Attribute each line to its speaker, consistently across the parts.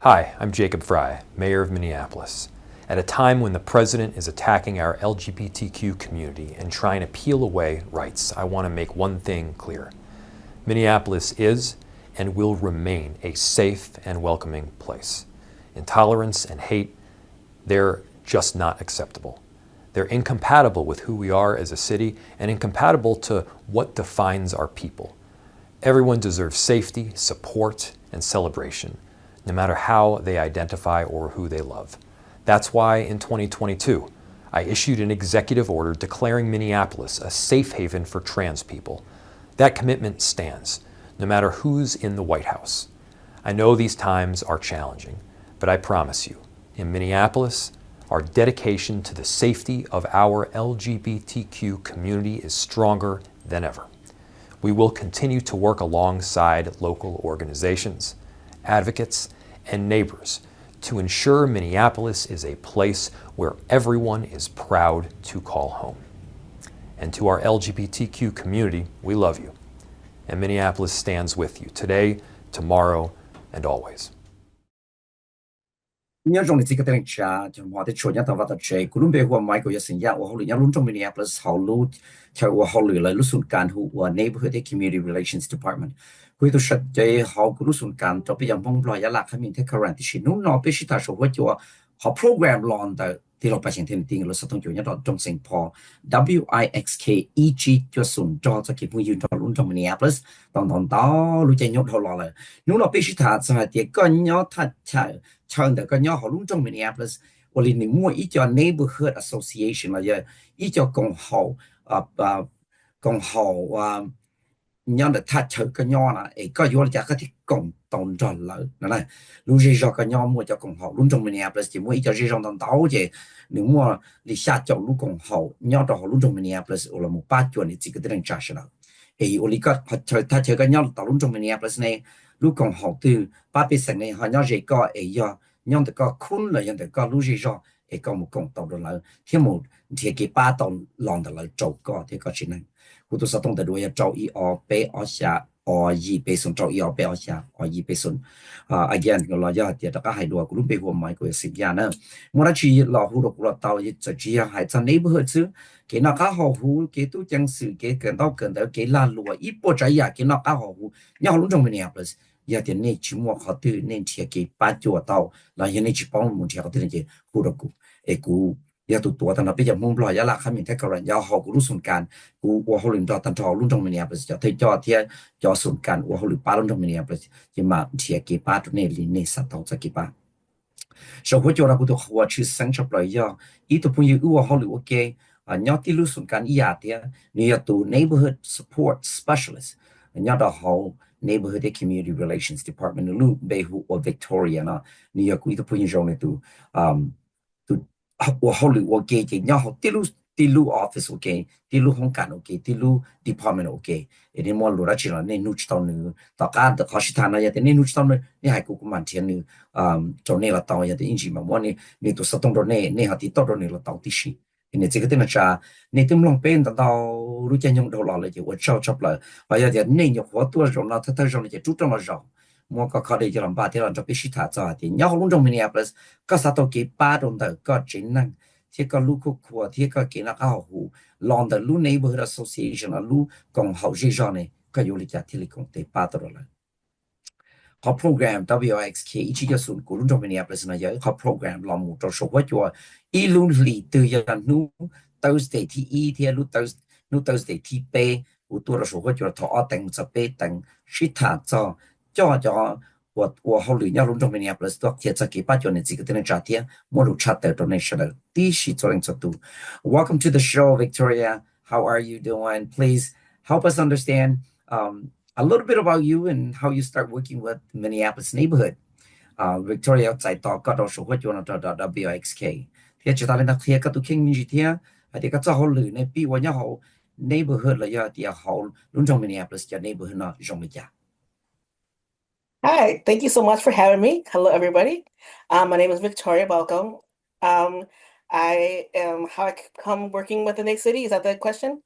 Speaker 1: Hi, I'm Jacob Fry, Mayor of Minneapolis. At a time when the president is attacking our LGBTQ community and trying to peel away rights, I want to make one thing clear. Minneapolis is and will remain a safe and welcoming place. Intolerance and hate, they're just not acceptable. They're incompatible with who we are as a city and incompatible to what defines our people. Everyone deserves safety, support, and celebration, no matter how they identify or who they love. That's why in 2022, I issued an executive order declaring Minneapolis a safe haven for trans people. That commitment stands, no matter who's in the White House. I know these times are challenging, but I promise you, in Minneapolis, our dedication to the safety of our LGBTQ community is stronger than ever. We will continue to work alongside local organizations, advocates, and neighbors to ensure Minneapolis is a place where everyone is proud to call home. And to our LGBTQ community, we love you. And Minneapolis stands with you today, tomorrow, and always.
Speaker 2: Nroog ni tika teng cha jom wa de chonya ta wa ta che kulumbe huwa mai ko yasin ya wa holu nyalun trong Minneapolis halu cha wa holu la lusun kan hu wa neighborhood and community relations department hui to shat je ha ku lusun kan to pe yang bong blo ya la khamin te current shi nu no pe shi ta sho wa jo ha program lon da ti lo pa chen ten ting lo sa tong jo nya dot dong sing po WIXKEG 就sun jo za ki pu yun to lun trong Minneapolis dong dong da lu che nyot ho lo la nu no pe shi ta za de ko nyo ta cha chang de ko nyo ho lun trong Minneapolis 我哋你摸一叫 neighborhood association 啦，一叫共好共好nhau de ta chợ cái nhau là có vô là cái thì cộng đồng rồi là lúc gì cho cái nhau mua cho cộng hậu lúc trong Minneapolis chỉ mua cho gì trong đồng tàu chứ nếu mua đi xa chỗ lúc cộng hậu nhau đó lúc trong Minneapolis là một ba chuẩn thì chỉ có thể trả được ở lý có ta chợ cái nhau tàu lúc trong Minneapolis này lúc cộng hậu từ ba bên sảnh này họ nhau gì có do nhau được có khôn là nhau được có lúc gì cho có một cộng đồng rồi là thêm một thì cái ba đồng lòng là trâu có thì có chuyện nàyกูตัวสตองแต่ด้วยเจ้าอีออเปออชาออยีเปสุนเจ้าอีออเปออชาออยีเปสุนagain ก็เราจะเดี๋ยวก็ให้ดูกูรู้ไปหัวไม้กูสิ่งอย่างนั้นมันจะเราหูเราเราเตาจะจีให้在 neighborhood ซื้อเกี่ยนก็หอหูเกี่ยตัวจังสื่อเกี่ยเกินเกี่ยลาลัวอีปใจอยากเกี่ยนก็หอหูเนี่ยเราจงเป็นเนี่ย plus อยากเดี๋ยวนี้ชิมัวเขาตื่นเนี่ยเที่ยเกี่ยป้าจัวเตาแล้วยังนี่ชิปองมุนเที่ยเขาตื่นเกี่ยหูเรากูยาตัวแต่เราไปจากมุมปลอยยาละขมิ้นเทคการยาหอกูรู้ส่วนการกูว่าเขาหลุดจอตันทอรุ่นตรงมิเนียปจะเทจอเทียจอส่วนการว่าเขาหลุดป้ารุ่นตรงมิเนียปจะมาเทียกีป้าตัวนี้ลินนี่สัตว์ตัวจะกีป้าสมมติเรากูตัวหัวชื่อสังชปลอยยาอีตัวพุ่งยื้อว่าเขาหลุดโอเคยอดที่รู้ส่วนการอียาเทียนี่ยตัว neighborhood support specialist ยอดเขา neighborhood and community relations department ลูกเบหูว่า Victoria นะนี่ยกูอีตัวพุ่งยื้อในตัว我考虑我给然后第六 office 我给第六空间我给第六 department 我给一定莫落了去了那弄知道呢大家的考试谈了也得那弄知道呢你还够蛮天呢做那了到也得引起嘛我你都是动作那好的到着那了到底是你这个的那啥你都弄变到路线用到了就我找了我要点那有活多少了他说那就主张了少mua có khó để cho làm ba thế là cho biết thả ra thì nhau luôn trong Minneapolis có sao tôi kể ba đồng thời có chính năng thì có lúc của thì có kỹ năng hảo hữu lòng the lu neighborhood association là lu cộng hậu gì cho này có yêu lịch thì lịch cộng tế ba đồng là họ program WIXK chỉ cho số của luôn trong Minneapolis là giờ họ program làm một số quá cho ý luôn lì từ giờ nu Thursday thì ý thì nu Thursday thì bé của tôi là số quá cho thọ tăng sẽ bé tăng shit thả cho我后来要弄中 Minneapolis 都贴着给把叫你几个的那天，我都查到的那时候，第一是做人做度。Welcome to the show, Victoria. How are you doing? Please help us understand a little bit about you and how you start working with the Minneapolis neighborhood. Victoria 在到嗰度做嗰種到 WXK， 貼住到你那貼嗰度傾住貼，係啲個做好嚟呢，比我要好 neighborhood 嚟要啲好，弄中 Minneapolis 嘅 neighborhood 呢容易啲。
Speaker 3: Hi, thank you so much for having me. Hello, everybody. My name is Victoria Balko. I am how I come working with the next city. Is that the question?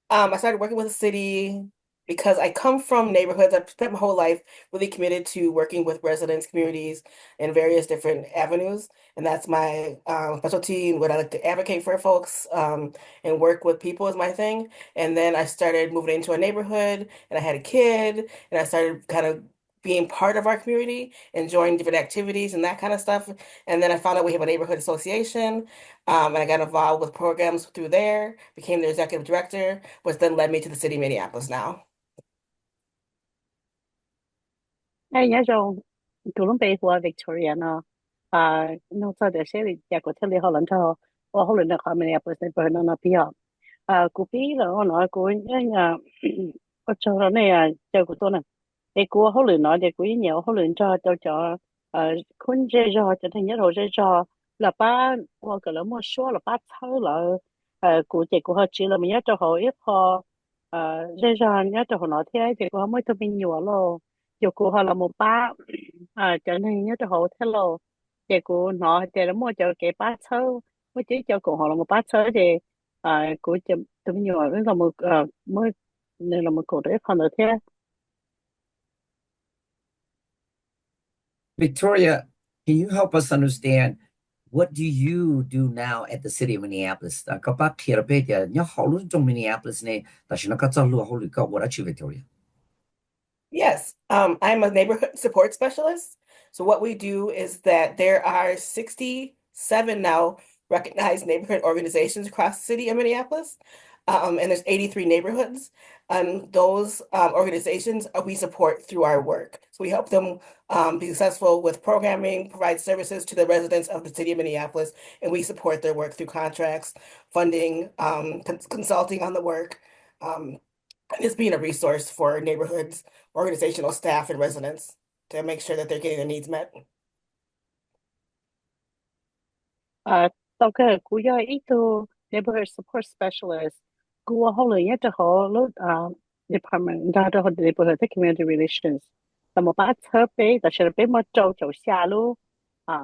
Speaker 3: I started working with the city because I come from neighborhoods. I've spent my whole life really committed to working with residents, communities, in various different avenues. And that's my specialty and what I like to advocate for folks and work with people is my thing. And then I started moving into a neighborhood and I had a kid and I started kind of being part of our community, enjoying different activities and that kind of stuff. And then I found out we have a neighborhood association, and I got involved with programs through there, became the executive director, which then led me to the city of Minneapolis now.
Speaker 4: Ai nhớ rồi, tụi nó bé của Victoria nó sau đó sẽ đi qua thế này họ lần thọ, họ lần đó họ mình nhập với nó bị họ, cụ bị là họ nói cụ nhá, ở chỗ đó này cho cụ tôi nè, để cụ họ lần nói để cụ nhiều họ lần cho con dễ cho thành nhớ rồi dễ cho là ba hoặc là một số là ba tháng là cụ chỉ cụ họ chỉ là mình nhớ cho họ ít họ dễ cho nhớ cho họ nói thế thì cụ họ mới thôi mình nhiều rồi dù cụ họ là một ba cho nên nhớ cho họ thế rồi thì cụ nó thì nó mua cho cái ba sớ mới chỉ cho cụ họ là một ba sớ thì cụ chỉ tụi mình nhiều là một mới nên là một cụ đấy còn được thế.
Speaker 2: Victoria, can you help us understand what do you do now at the city of Minneapolis? Các bác kia bây giờ nhớ họ luôn trong Minneapolis này,但是那个走路好离个我来去 Victoria.
Speaker 3: Yes, I'm a neighborhood support specialist. So what we do is that there are 67 now recognized neighborhood organizations across the city of Minneapolis, and there's 83 neighborhoods. And those organizations we support through our work. So we help them be successful with programming, provide services to the residents of the city of Minneapolis, and we support their work through contracts, funding, consulting on the work. And it's being a resource for neighborhoods, organizational staff, and residents to make sure that they're getting their needs met.
Speaker 4: Tao cái cú giờ ít tu neighborhood support specialist cú họ lời nhất cho họ lúc department ra cho họ neighborhood community relations là một bát thơ bé là sẽ bé mà trâu xa luôn à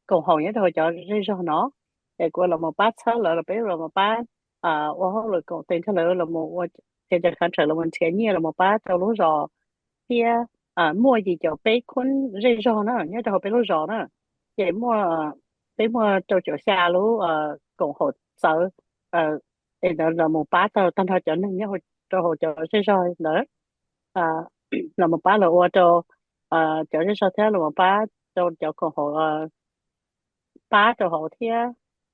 Speaker 4: còn họ nhất cho cho riêng cho nó để cú là một bát thơ là bé là một bát họ lời còn tên cho là một trên trên khán là một thiên nhiên là một bát trâu lúa giò kia mua gì cho bé con riêng cho nó nhất cho họ bé lúa giò đó vậy mua bé mua trâu chỗ xa luôn còn họ sợ thì đó là một bát tao tăng thời trở nên nhớ hồi cho họ chỗ riêng rồi nữa à là một bát là ô tô chỗ riêng rồi thế là một bát chỗ còn họ bát chỗ họ thế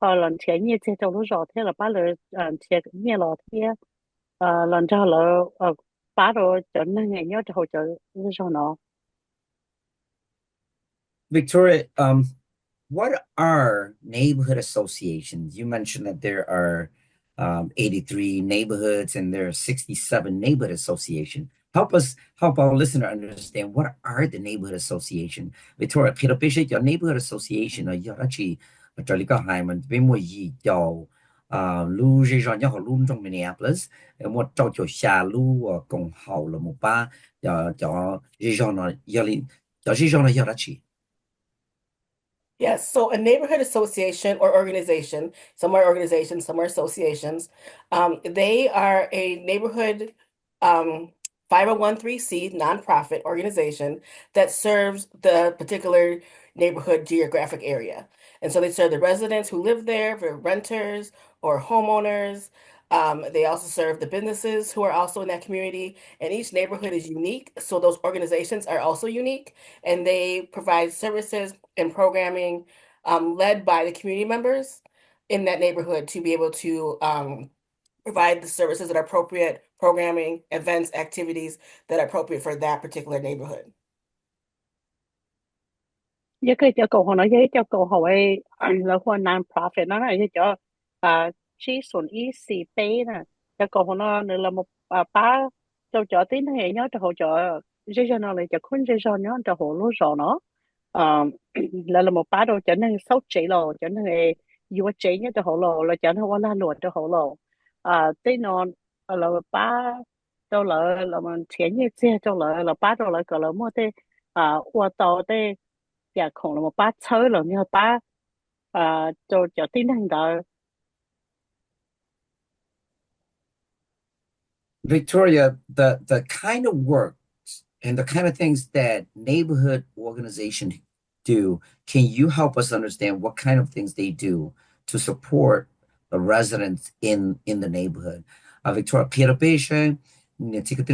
Speaker 4: họ lần前一次走路绕thế là bát là前面了thế lần sau là bát rồi trở nên ngày nhớ cho họ chỗ riêng rồi nó.
Speaker 2: Victoria, what are neighborhood associations? You mentioned that there are 83 neighborhoods and there are 67 neighborhood associations. Help our listener understand what are the neighborhood association. Victoria, khi đó biết cho neighborhood association là do đó chỉ cho lý có hai mình bên mua gì cho lưu gì rồi nhớ họ luôn trong Minneapolis một trong chỗ xa lưu cùng hậu là một ba cho gì rồi nó do đó chỉ.
Speaker 3: Yes, so a neighborhood association or organization, some are organizations, some are associations. They are a neighborhood 501(c) nonprofit organization that serves the particular neighborhood geographic area. And so they serve the residents who live there, the renters or homeowners. They also serve the businesses who are also in that community, and each neighborhood is unique. So those organizations are also unique, and they provide services and programming led by the community members in that neighborhood to be able to provide the services that are appropriate, programming, events, activities that are appropriate for that particular neighborhood.
Speaker 4: Giờ cái cho cầu họ nói với cho cầu họ ấy là hoa non-profit nó này cho chỉ số ý xì tế nè cho cầu họ nó là một ba cho tín hệ nhớ cho họ cho regional này cho khuyến regional nhớ cho họ lúa rõ nó là một ba đồ cho nên sáu chỉ lò cho nên yêu chỉ nhớ cho họ lò là cho nên họ là lúa cho họ lò tế nó là ba cho là mình tiền như thế cho là ba đồ là cái là mua thế qua tàu thế dạ khổng là một bát sới rồi như bát cho tín hành đạo.
Speaker 2: Victoria, the kind of work and the kind of things that neighborhood organizations do, can you help us understand what kind of things they do to support the residents in the neighborhood? Victoria, Peter Patient, neighborhood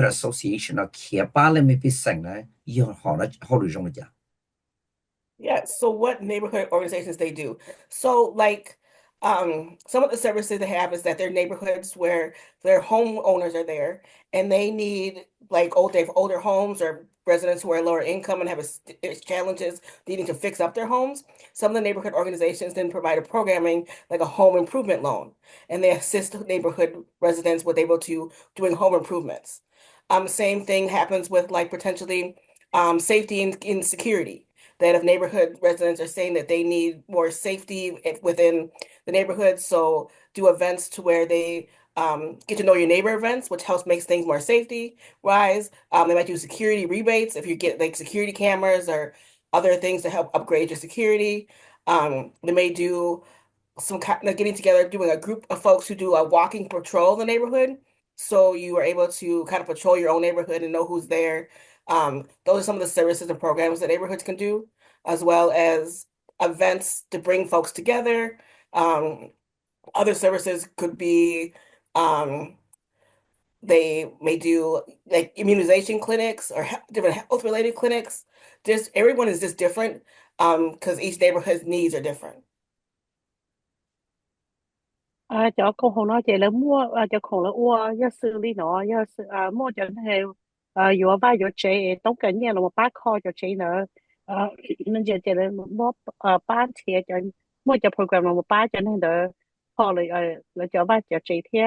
Speaker 2: association
Speaker 3: Yeah, so what neighborhood organizations they do. So like some of the services they have is that they're neighborhoods where their homeowners are there and they need like older homes or residents who are lower income and have challenges needing to fix up their homes. Some of the neighborhood organizations then provide a programming like a home improvement loan and they assist neighborhood residents with able to doing home improvements. Same thing happens with like potentially safety and security that if neighborhood residents are saying that they need more safety within the neighborhood, so do events to where they get to know your neighbor events, which helps makes things more safety wise. They might do security rebates if you get like security cameras or other things to help upgrade your security. They may do some kind of getting together, doing a group of folks who do a walking patrol in the neighborhood. So you are able to kind of patrol your own neighborhood and know who's there. Those are some of the services and programs that neighborhoods can do, as well as events to bring folks together. Um, Other services could be they may do like immunization clinics or different health related clinics. Just everyone is just different because each neighborhood's needs are different.
Speaker 4: Cho con hồ nói vậy là mua cho con là ua do xử lý nó do mua cho nó hay vừa vai vừa chế tổng cái nhà là một bát kho cho chế nữa nên giờ là mua bán thì cho mua cho program là một bát cho nên đỡ họ là cho vai cho chế thế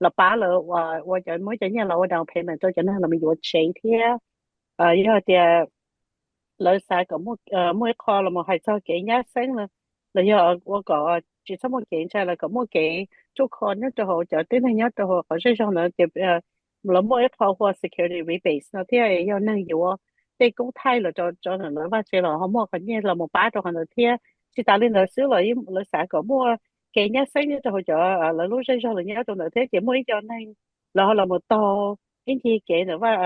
Speaker 4: là bá là và cho mỗi cho nhà là ở down payment cho nên là mình vừa chế thế do thì lỡ sai có mỗi kho là một hai sao cái nhá sáng là do我个只什么检查了个么给做可能就好就对那样就好，好像上了就了么一套或 security rebate 那天要能有啊，对公太了就能了把这了，好么个呢了么把着可能天是打理了少了一了啥个么给人家生日就好就了路上上了人家就能天节目一叫那然后了么到。因为给的话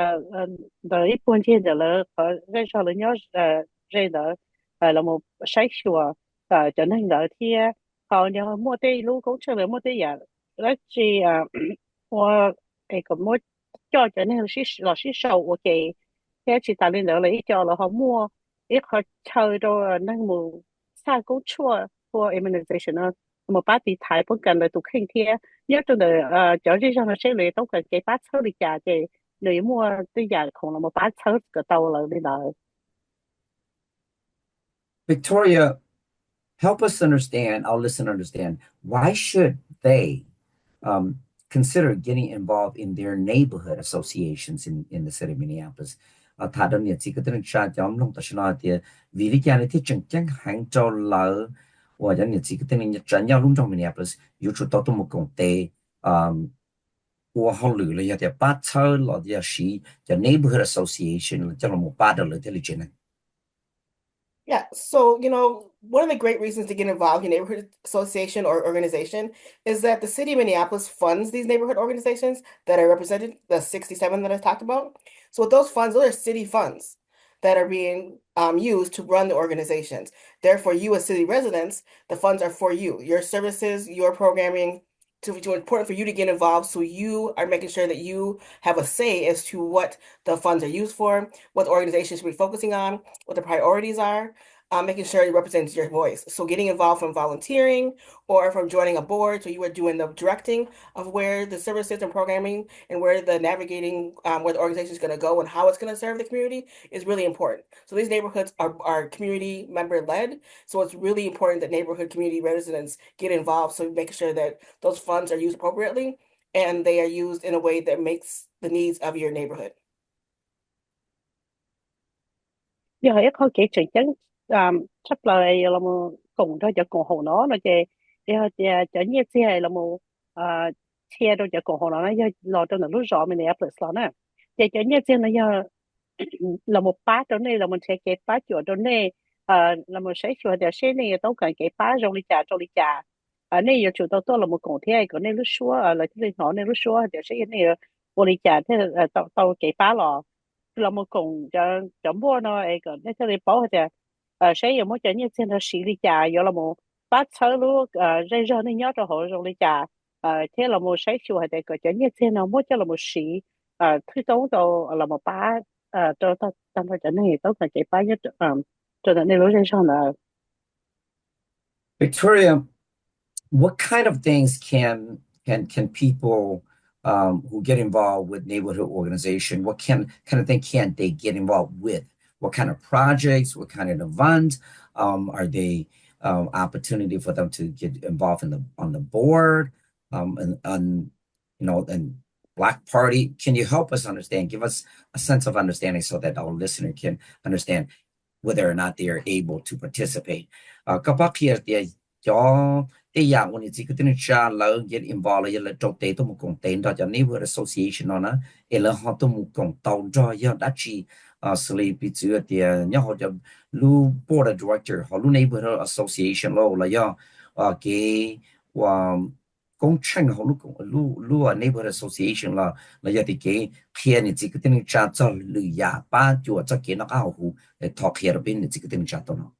Speaker 4: 的一般见的了认识了要认的là một sai sửa cho nên là thì họ nhớ mua đây lúc cũng chưa được mua đây à đó chỉ mua cái cái mua cho nên là sĩ sầu ok thế chỉ ta lên đó là ít cho là họ mua ít họ chơi rồi nên mua xa cũng chua for immunization nó một bát thì thái cũng cần là tụ khen thế nhớ trong đời cho gì rằng là sẽ lấy tao cần cái bát sâu đi trả thì nếu mua tới giờ không là một bát sâu cái tàu là đi đó.
Speaker 2: Victoria, help us understand, our listener understand, why should they consider getting involved in their neighborhood associations in the city of Minneapolis? Thà đơn nhiệt chỉ có tên cha nhóm long ta nói thì vì lý do này thì chẳng chẳng hàng cho lỡ và đơn nhiệt chỉ có tên nhiệt trận nhau luôn trong Minneapolis, yêu chuột tao một công ty và họ lựa là giờ bắt chơi là giờ sĩ giờ neighborhood association là cho là một ba đời thế là chuyện này.
Speaker 3: Yeah, so one of the great reasons to get involved in neighborhood association or organization is that the city of Minneapolis funds these neighborhood organizations that are represented, the 67 that I talked about. So with those funds, those are city funds that are being used to run the organizations. Therefore, you as city residents, the funds are for you, your services, your programming, to important for you to get involved so you are making sure that you have a say as to what the funds are used for, what the organization should be focusing on, what the priorities are, making sure it represents your voice. So getting involved from volunteering or from joining a board, so you are doing the directing of where the services and programming and where the navigating, where the organization is going to go and how it's going to serve the community is really important. So these neighborhoods are community member led. So it's really important that neighborhood community residents get involved. So making sure that those funds are used appropriately and they are used in a way that makes the needs of your neighborhood.
Speaker 4: Giờ ít thôi kể chuyện chắn sắp lại là một cùng thôi cho cùng hồ nó là chị cho nhiều xe là một xe đâu cho cùng hồ nó giờ lo cho nó lúc rõ mình ép được nè chị cho nhiều xe nó giờ là một bát đó này là mình sẽ kể bát chỗ đó này là một sẽ chỗ để sẽ này tao cần kể bát trong ly trà 那有主到多了么讲天个那路说了就是好那路说就是那个我理解这到给巴了，了么讲就么呢那这里包的谁有么讲你现在实力家有了么把车路认认那鸟着好容易家thế là một sai số hay cái cái như thế nào mỗi cho là một sĩ thứ tốt đâu là một ba cho ta tâm phải cái này tốt là cái ba nhất cho nên lúc này sao là
Speaker 2: Victoria, what kind of things can people who get involved with neighborhood organization, what kind of thing can they get involved with? What kind of projects, what kind of events are they opportunity for them to get involved in the on the board and and Black Party? Can you help us understand? Give us a sense of understanding so that our listener can understand whether or not they are able to participate. Các here they cho they yang when it's good cha lo get involved là trong tế tôi một công tên đó cho neighborhood association nó là họ tôi một công tàu cho ya đã chỉ xử lý bị chữa thì nhớ họ cho lu board of director họ lu neighborhood association lo là ya cái và công trình họ lu neighborhood association là ya thì cái kia thì chỉ cái tên cha cho lu ya ba cho cái nó cao hữu talk here bên chỉ cái tên cha đó.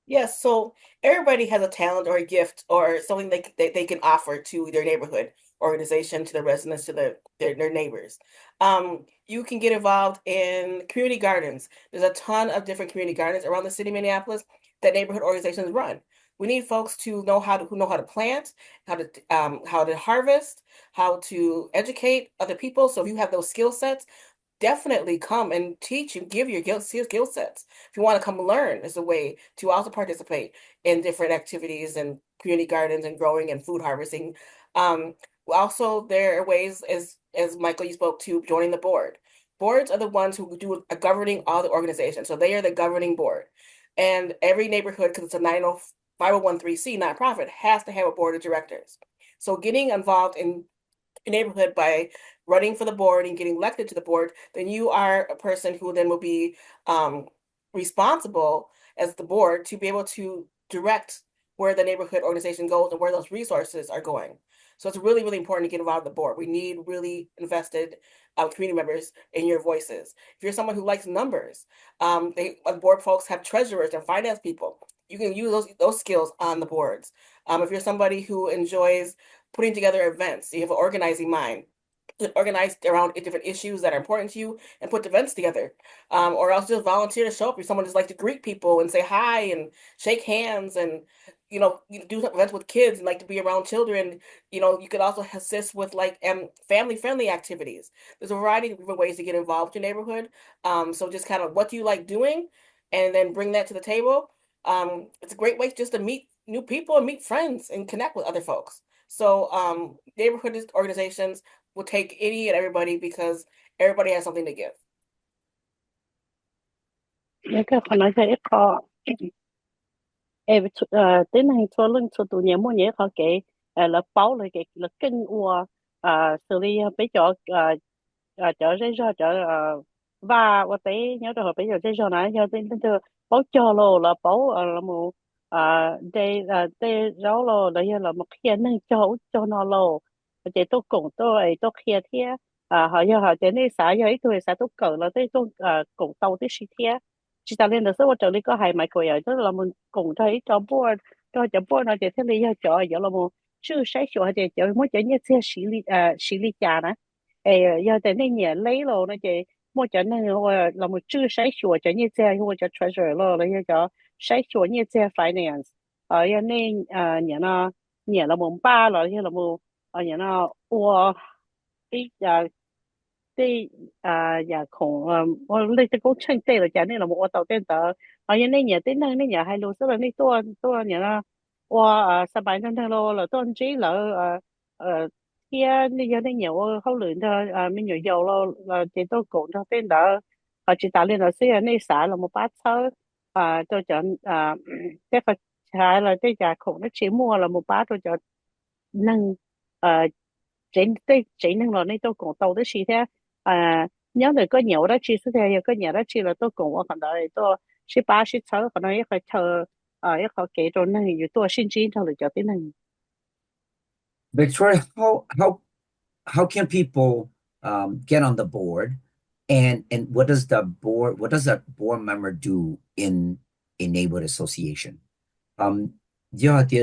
Speaker 3: Yes, so everybody has a talent or a gift or something they can offer to their neighborhood organization, to the residents, to their neighbors. You can get involved in community gardens. There's a ton of different community gardens around the city of Minneapolis that neighborhood organizations run. We need folks to know how to plant, how to harvest, how to educate other people. So if you have those skill sets, definitely come and teach and give your skill sets. If you want to come learn, is a way to also participate in different activities and community gardens and growing and food harvesting. Also, there are ways, as Michael, you spoke to, joining the board. Boards are the ones who do a governing all the organizations. So they are the governing board. And every neighborhood, because it's a 501(c) nonprofit, has to have a board of directors. So getting involved in neighborhood by running for the board and getting elected to the board, then you are a person who then will be responsible as the board to be able to direct where the neighborhood organization goes and where those resources are going. So it's really, really important to get involved with the board. We need really invested community members in your voices. If you're someone who likes numbers, board folks have treasurers and finance people. You can use those skills on the boards. If you're somebody who enjoys putting together events, you have an organizing mind, organize around different issues that are important to you and put events together, or else just volunteer to show up. You're someone just like to greet people and say hi and shake hands and you do events with kids and like to be around children. You could also assist with like family friendly activities. There's a variety of different ways to get involved in your neighborhood. So just kind of what do you like doing, and then bring that to the table. It's a great way just to meet new people and meet friends and connect with other folks. So neighborhood organizations will take any and everybody because everybody has something to give.
Speaker 4: cái phần nói cái có đến này cho lưng cho tụi nhà mua nhé họ cái là báo lại cái là kinh của xử lý bây giờ cho dây cho và tế nhớ rồi bây giờ dây cho này giờ đến từ báo cho lô là báo là một đây đây rau lô đây là một khi nên cho nó lô để tôi cùng tôi kia thế họ giờ họ đến đây xã giờ ít tuổi xã tôi cỡ là tôi cùng tàu tới xí thế chỉ ta lên được số trợ lý có hai mấy cái đó là mình cùng thấy cho board nó để thế này cho giờ là một chưa sai số để cho mỗi cái như thế xử lý trả nè giờ để này nhẹ lấy rồi nó để mỗi cái này là một chưa sai số cho như thế hoặc cho treasurer rồi là cho sai số như thế finance giờ này nhẹ là một ba rồi là một nhẹ nó cái đây nhà khổng lấy cái công trình đây là cái này là một tàu tên tờ như này nhà tên này nhà hai lô số là này tôi nhà là sắp bài năm lô là tôi chỉ là kia này giờ này nhiều hậu luyện thôi mình nhiều dầu là chỉ tôi cũng cho tên đó chỉ tạo lên là xí này xã là một bát sơ tôi chọn cái phải hai là cái nhà khổng nó chỉ mua là một bát tôi chọn nâng chỉ nâng là này tôi cũng tàu tới xí thế nhớ được có nhiều đó chi số theo có nhiều đó chi là tôi cũng ở phần đời tôi 18 16 可能也会抽 ít họ kể rồi nàyอยู่ตัวsinh viên thôi là cho tiếng này.
Speaker 2: Victoria, how can people get on the board, and what does a board member do in a neighborhood association? Do thì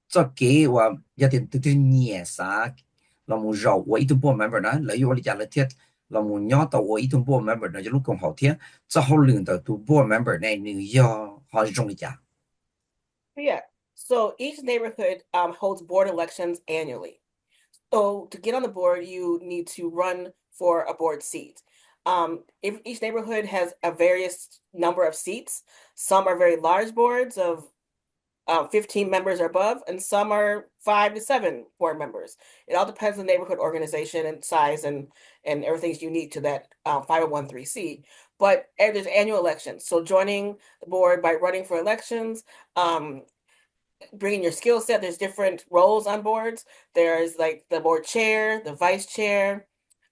Speaker 2: cho kế và do thì từ từ nhẹ sa là một rau và ít board member đó lấy vô lý giải là thiết là một nhỏ tàu và ít board member đó cho lúc còn hậu thiết cho hậu lượng từ board member này nếu do họ dùng lý giải.
Speaker 3: Yeah. So each neighborhood holds board elections annually. So to get on the board, you need to run for a board seat. If each neighborhood has a various number of seats, some are very large boards of 15 members or above, and some are 5 to 7 board members. It all depends on the neighborhood organization and size, and everything's unique to that 5013C. But there's annual elections. So joining the board by running for elections, bringing your skill set. There's different roles on boards. There's like the board chair, the vice chair.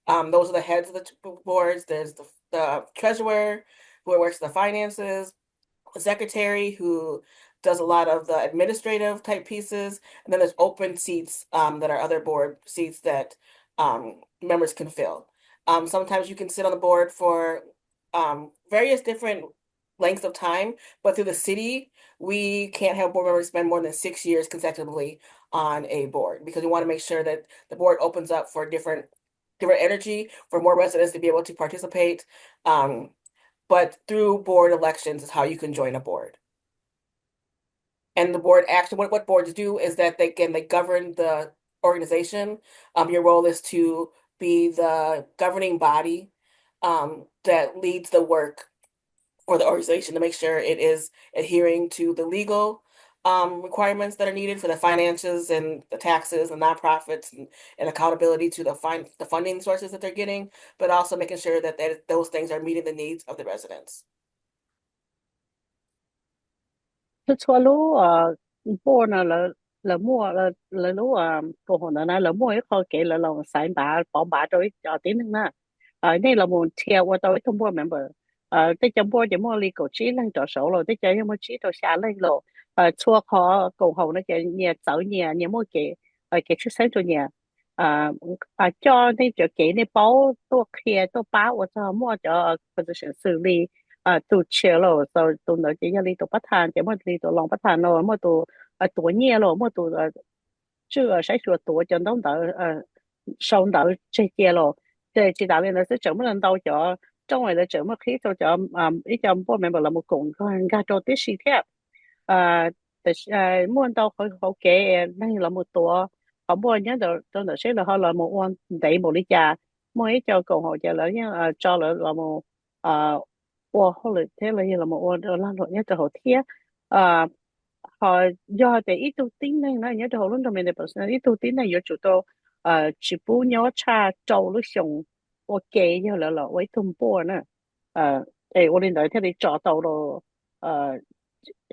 Speaker 3: Those are the heads of the boards. There's the treasurer who works the finances, the secretary who does a lot of the administrative type pieces, and then there's open seats that are other board seats that members can fill. Sometimes you can sit on the board for various different lengths of time, but through the city, we can't have board members spend more than 6 years consecutively on a board because we want to make sure that the board opens up for different energy for more residents to be able to participate. But through board elections is how you can join a board. And the board actually, what boards do is that they govern the organization. Your role is to be the governing body that leads the work for the organization to make sure it is adhering to the legal requirements that are needed for the finances and the taxes and nonprofits and accountability to the funding sources that they're getting, but also making sure that those things are meeting the needs of the residents.
Speaker 4: Thế cho lúc bố nó là mua là lúc cô hồ nó là mua cái kho kể là lòng sản bà bỏ bà rồi cho tiếng nữa đây là một theo qua tôi thông qua member tới trong bố chỉ mua legal chỉ lên trò sổ rồi tới chơi mua chỉ trò xa lên rồi chua khó cổ hậu nó chơi nhà cháu nhà nhà mua kể kể xuất sáng cho nhà cho nên cho kể này báo tôi kia tôi báo và cho mua cho position xử lý tụ chia rồi rồi tụ nói chỉ là đi tụ bắt hàng chỉ mua đi tụ lòng bắt hàng rồi mua tụ tụ nhẹ rồi mua tụ chưa sai sửa tụ cho nó đỡ sau đỡ chơi kia rồi thì chỉ đạo viên là sẽ chọn một lần đầu cho trong ngoài là chọn một khí cho ý cho bố mẹ bảo là một cùng con gà cho tiết sĩ thế thì muốn đâu họ kể đây là một tổ họ mua nhớ được trong đó sẽ là họ là một quan đầy một lý trà mua ý cho cầu họ cho lỡ nhá cho lỡ là một họ là thế là một quan lan rồi nhớ cho họ thiết họ do để ít tu tín này nó nhớ cho họ luôn trong mình để bảo ít tu tín này do chủ tôi chỉ bố nhớ cha trâu lúc xong ok nhớ là với thùng bò nữa để tôi lên đấy thế thì cho tàu rồi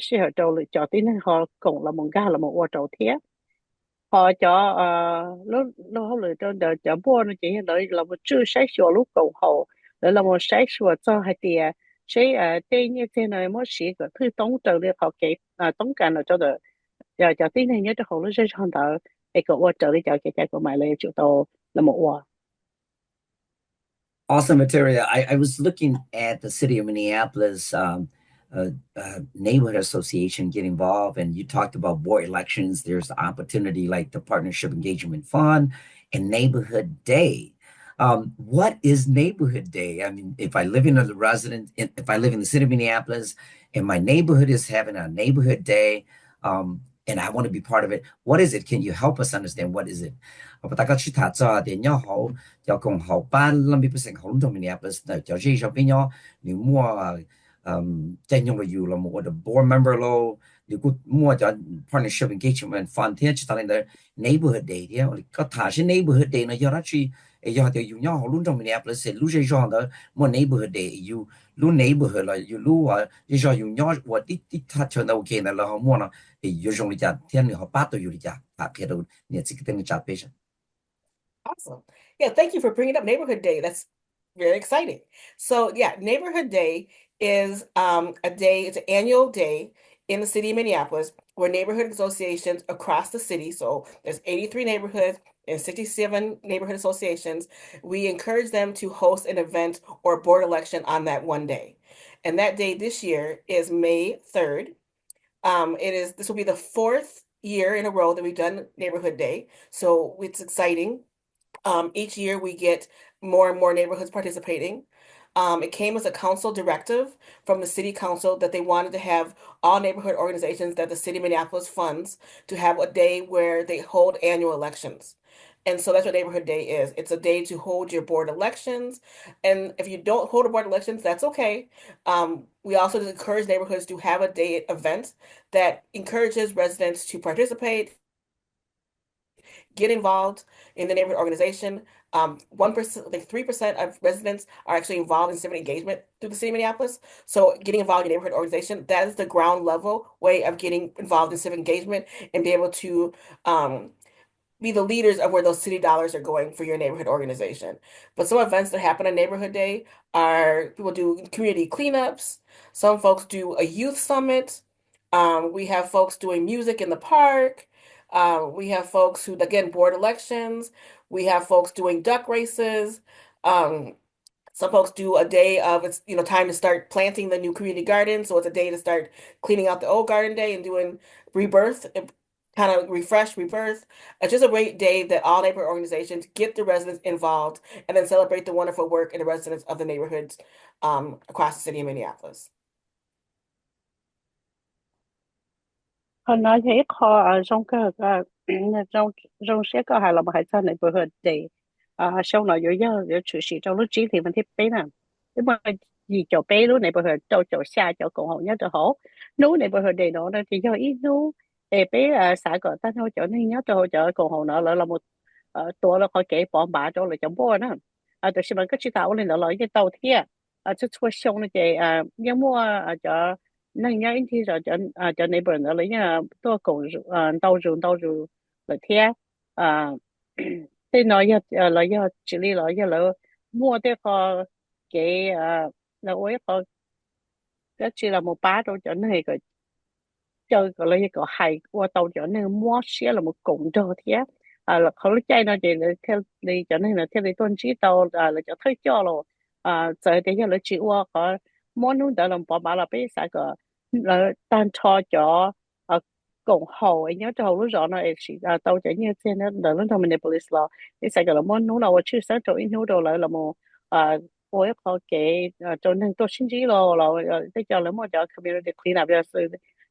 Speaker 4: sẽ họ trâu lại cho tín họ cũng là một gà là một ô trâu thiết họ cho lúc lúc họ lựa chọn để cho bò nó chỉ đợi là một chữ sai sửa lúc cầu hậu để là một sai sửa cho hai tiền sẽ tên như thế này mới sĩ cái thứ tống trợ để họ kể tống cả là cho được giờ cho tín này nhớ cho họ lúc sẽ chọn đợi để cái ô trợ để cho cái của mày lấy chủ tàu là một ô.
Speaker 2: Awesome, Materia. I was looking at the city of Minneapolis neighborhood association get involved, and you talked about board elections. There's the opportunity like the Partnership Engagement Fund and Neighborhood Day. What is Neighborhood Day? I mean, if I live in a resident, if I live in the city of Minneapolis and my neighborhood is having a neighborhood day, and I want to be part of it, what is it? Can you help us understand what is it? Và ta chỉ thả cho để nhau hậu cho cùng hậu ban 50% hậu trong Minneapolis để cho gì cho bên nhau nếu mua tranh nhau là dù là một the board member lo nếu cũng mua cho partnership engagement fund thế chỉ ta lên there neighborhood day thế có thả trên neighborhood day nó do đó chỉ do thì dù nhau hậu luôn trong Minneapolis sẽ luôn dễ dàng đó mua neighborhood day dù luôn neighborhood là dù luôn dễ dàng dù nhau và tí thắt cho nó ok là họ mua nó thì dù dùng đi chả thiên họ bắt tôi dù đi chả à cái đó nhiệt sự cái tên chả bây giờ.
Speaker 3: Awesome. Yeah, thank you for bringing up Neighborhood Day. That's very exciting. So yeah, Neighborhood Day is a day, it's an annual day in the city of Minneapolis where neighborhood associations across the city, so there's 83 neighborhoods and 67 neighborhood associations, we encourage them to host an event or board election on that one day. And that day this year is May 3rd. This will be the fourth year in a row that we've done Neighborhood Day. So it's exciting. Each year we get more and more neighborhoods participating. It came as a council directive from the city council that they wanted to have all neighborhood organizations that the city of Minneapolis funds to have a day where they hold annual elections. And so that's what Neighborhood Day is. It's a day to hold your board elections. And if you don't hold a board elections, that's okay. We also encourage neighborhoods to have a day event that encourages residents to participate, get involved in the neighborhood organization. 1%, like 3% of residents are actually involved in civic engagement through the city of Minneapolis. So getting involved in your neighborhood organization, that is the ground level way of getting involved in civic engagement and be able to be the leaders of where those city dollars are going for your neighborhood organization. But some events that happen on Neighborhood Day are people do community cleanups. Some folks do a youth summit. We have folks doing music in the park. We have folks who, again, board elections. We have folks doing duck races. Um, some folks do a day of it's time to start planting the new community garden. So it's a day to start cleaning out the old garden day and doing rebirth, kind of refresh, rebirth. It's just a great day that all neighborhood organizations get the residents involved and then celebrate the wonderful work and the residents of the neighborhoods across the city of Minneapolis.
Speaker 4: Họ nói thế họ trong trong trong sẽ có hai là một hai trăm này bữa hết để sau đó giờ chủ sĩ trong lúc chỉ thì mình thiết bé nè nhưng mà gì cho bé lúc này bữa hết cho xa cho cộng hòa nhất cho họ nếu này bữa hết để nó thì giờ ít nếu để bé xã có tan hỗ trợ nên nhớ cho cộng hòa nó là mộtตัวเราคอยเก็บปอมบาตัวเราจะบ่นะแต่สิมันก็ชิตาวันนี้เราจะเตาเทียจะช่วยชงเลยยังมั่วจะ nâng nhá in thì cho nên bữa nữa lấy nhà tôi cũng tàu rừng là thế thế nói giờ lấy giờ chỉ lý lấy giờ là mua cái kho cái là ôi kho cái chỉ là một bát đâu cho nên cái chơi cái lấy cái hay qua tàu cho nên mua xe là một cụm cho thế làเขาใจnó chỉ là theo đi cho nên là theo đi tuần chỉ tàu là cho thấy cho rồi giờ thì giờ là chỉ qua có mónนู้นแต่เราบอกมาเราไปใส่ก็ là tan cho cộng hậu ấy nhớ cho lúc rõ nó chỉ tàu chạy như thế nó đỡ lên thằng Minneapolis là cái sai cái là món nấu nào chưa sáng cho ít nấu đồ lại là một ôi có cái cho nên tôi xin chỉ là cái cho là một cho community clean up ra sự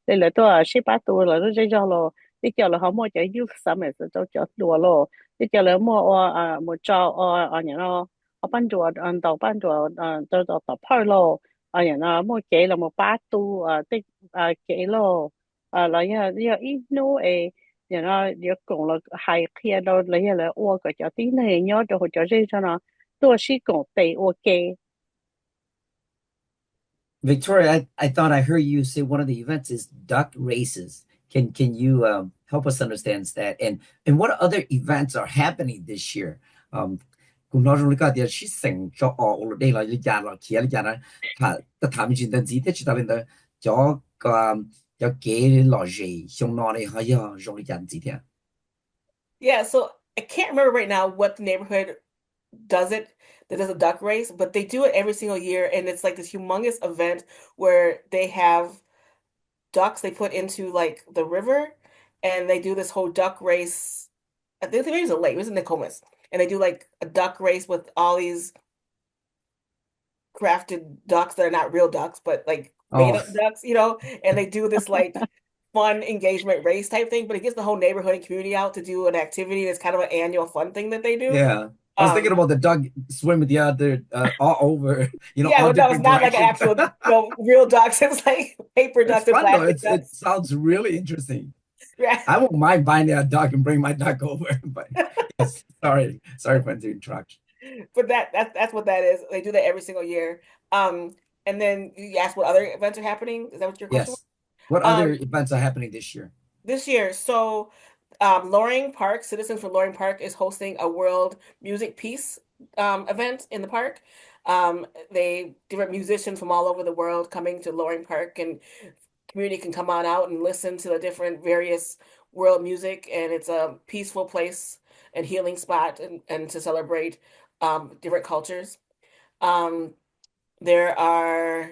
Speaker 4: đây là tôi ship bắt tôi là nó dễ cho là cái cho là họ mua cái youth summit cho đùa lo cái cho là mua một cho nhà nó ở ban đùa tàu ban đùa tàu park loอย่างนั้นมั่วเก๋เรามาป้าตู้ติ๊กเก๋เราเราเนี่ยอีนู้เออย่างนั้นเดี๋ยวกงเราหายเคลียร์เราเลยเลยอ้วกก็จะตีในเนาะจะหัวใจใช่ไหมตัวชีกงเตะอ้วกเก๋
Speaker 2: Victoria, I thought I heard you say one of the events is duck races. Can you help us understand that? And what other events are happening this year? Cũng nói rằng cái điều chỉ sinh cho ở đây là nhà là kia là nhà là ta tham gia đến gì thế chỉ ta lên đó cho cái lò gì xong nó này hay rồi đi làm gì thế?
Speaker 3: Yeah, so I can't remember right now what the neighborhood does it that does a duck race, but they do it every single year, and it's like this humongous event where they have ducks they put into like the river, and they do this whole duck race. I think maybe it was a lake, it was in Nokomis, and they do like a duck race with all these crafted ducks that are not real ducks, but like made up ducks, and they do this like fun engagement race type thing, but it gets the whole neighborhood and community out to do an activity. It's kind of an annual fun thing that they do.
Speaker 2: Yeah. I was thinking about the duck swimming the other all over,
Speaker 3: yeah,
Speaker 2: all
Speaker 3: but that was not like an actual real ducks. It's like paper ducks and plastic ducks.
Speaker 2: It sounds really interesting.
Speaker 3: Yeah.
Speaker 2: I won't mind buying a duck and bring my duck over, but yes, sorry for the interruption.
Speaker 3: But that's what that is. They do that every single year. And then you asked what other events are happening. Is that what your question was?
Speaker 2: What other events are happening this year?
Speaker 3: This year, so Loring Park, Citizens for Loring Park is hosting a World Music Peace event in the park. Different musicians from all over the world coming to Loring Park, and community can come on out and listen to the different various world music, and it's a peaceful place and healing spot, and to celebrate different cultures. Um, there are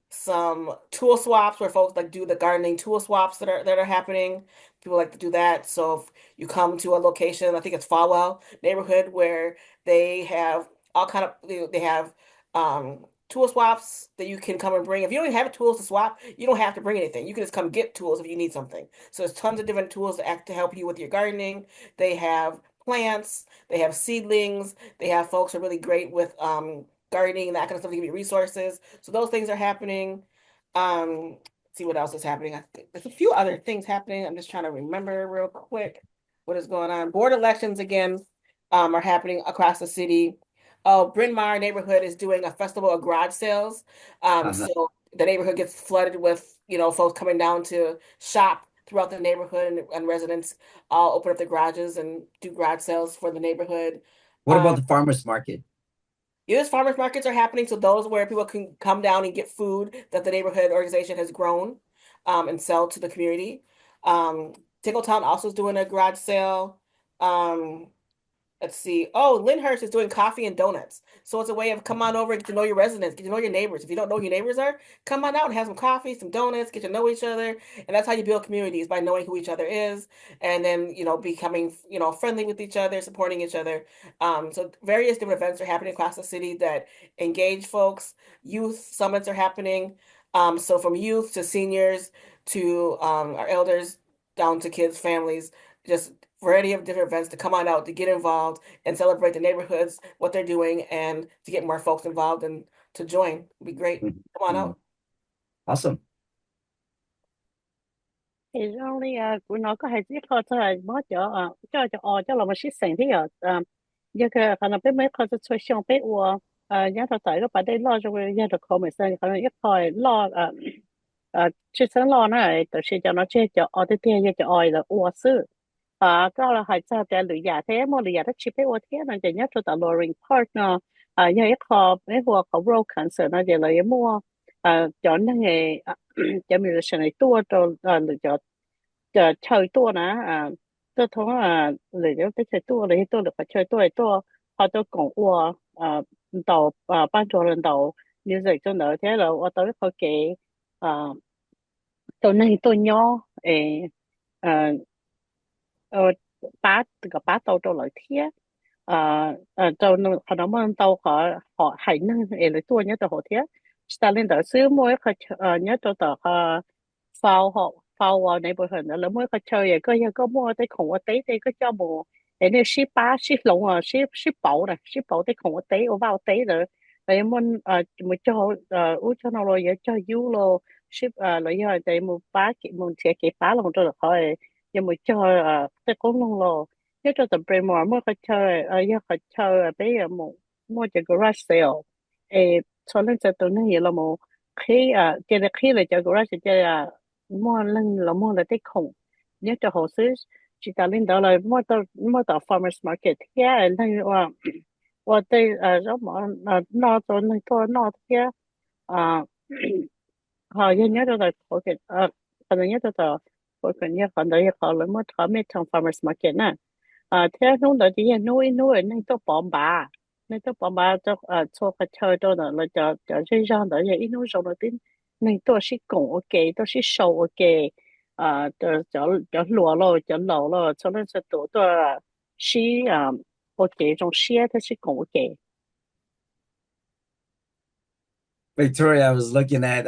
Speaker 3: some tool swaps where folks like do the gardening tool swaps that are happening. People like to do that. So if you come to a location, I think it's Falwell neighborhood, where they have all kind of they have tool swaps that you can come and bring. If you don't even have tools to swap, you don't have to bring anything. You can just come get tools if you need something. So there's tons of different tools to help you with your gardening. They have plants, they have seedlings, they have folks who are really great with gardening and that kind of stuff to give you resources. So those things are happening. Let's see what else is happening. There's a few other things happening. I'm just trying to remember real quick what is going on. Board elections again are happening across the city. Oh, Bryn Mawr neighborhood is doing a festival of garage sales. So the neighborhood gets flooded with, folks coming down to shop throughout the neighborhood, and residents all open up their garages and do garage sales for the neighborhood.
Speaker 2: What about the farmers market?
Speaker 3: Yes, farmers markets are happening. So those where people can come down and get food that the neighborhood organization has grown, and sell to the community. Tingletown also is doing a garage sale. Um, Let's see. Oh, Lyndhurst is doing coffee and donuts. So it's a way of come on over and get to know your residents, get to know your neighbors. If you don't know who your neighbors are, come on out and have some coffee, some donuts, get to know each other. And that's how you build communities, by knowing who each other is, and then, becoming, friendly with each other, supporting each other. So various different events are happening across the city that engage folks. Youth summits are happening. So from youth to seniors to our elders, down to kids, families, just variety of different events to come on out, to get involved and celebrate the neighborhoods, what they're doing, and to get more folks involved and to join. It'd be great. Come on out.
Speaker 2: Awesome.
Speaker 4: Thì only của nó có hai chiếc thôi thôi mới cho là một chiếc sành thế à giờ cái khả năng bé mấy con sẽ xong bé ua nhớ tao tới nó bà đây lo cho cái giờ được không mà sao khả năng ít thôi lo chỉ sáng lo này tôi sẽ cho nó chơi cho ở đây tiền cho oi là ua sư đó là hai cha để lựa nhà thế mà lựa nhà đó chỉ bé ua thế nó chỉ nhớ cho tao Loring Park nó giờ ít khó mấy hoa có road cancer nó giờ là mua cho nó nghề cho mình là này tua cho lựa chọn chơi tua nè tôi thấy lựa chọn cái chơi tua là tôi được phải chơi tua họ tôi cũng qua tàu ban cho lần đầu như vậy cho đỡ thế là tôi tới họ kể tôi này tôi nhỏ ờ ờ bá cái bá tàu tôi lại thiết tàu nó mà tàu họ hay năng là tua nhớ tàu họ thiết Stalin đã xứ mỗi cái nhớ tàu tàu phao vào neighborhood là mỗi cái chơi vậy có mua tới khủng ở tế thì có cho mua để nó ship bá ship lồng ship bảo này ship bảo tới khủng ở tế ở vào tế rồi rồi muốn cho cho nó rồi cho you ship rồi giờ để một bá một sẽ bá lồng cho được thôi giờ một cho tới cũng lồng nhớ cho tầm bề mỗi mỗi cái chơi giờ cái chơi bây giờ một mua cho garage sale cho nên sẽ tụi nó hiểu là một khi là cho garage chơi mua lần là mua là cái khủng nhất cho hồ sơ chỉ ta lên đó là mua tao farmers market kia lần và đây rất mà nó cho nên tôi nó kia họ nhớ cho là có cái phần nhớ cho là có cái nhớ phần đấy họ lấy mua thằng mấy thằng farmers market nè thế lúc đó thì nuôi nên tôi bỏ bà cho cho cái chơi đó là cho chơi ra đó giờ ít nuôi rồi tin nên tôi sẽ cùng ok tôi sẽ sâu ok cho lúa rồi cho lẩu rồi cho nên sẽ tổ tôi sẽ ok trong xe thì sẽ cùng ok.
Speaker 2: Victoria, I was looking at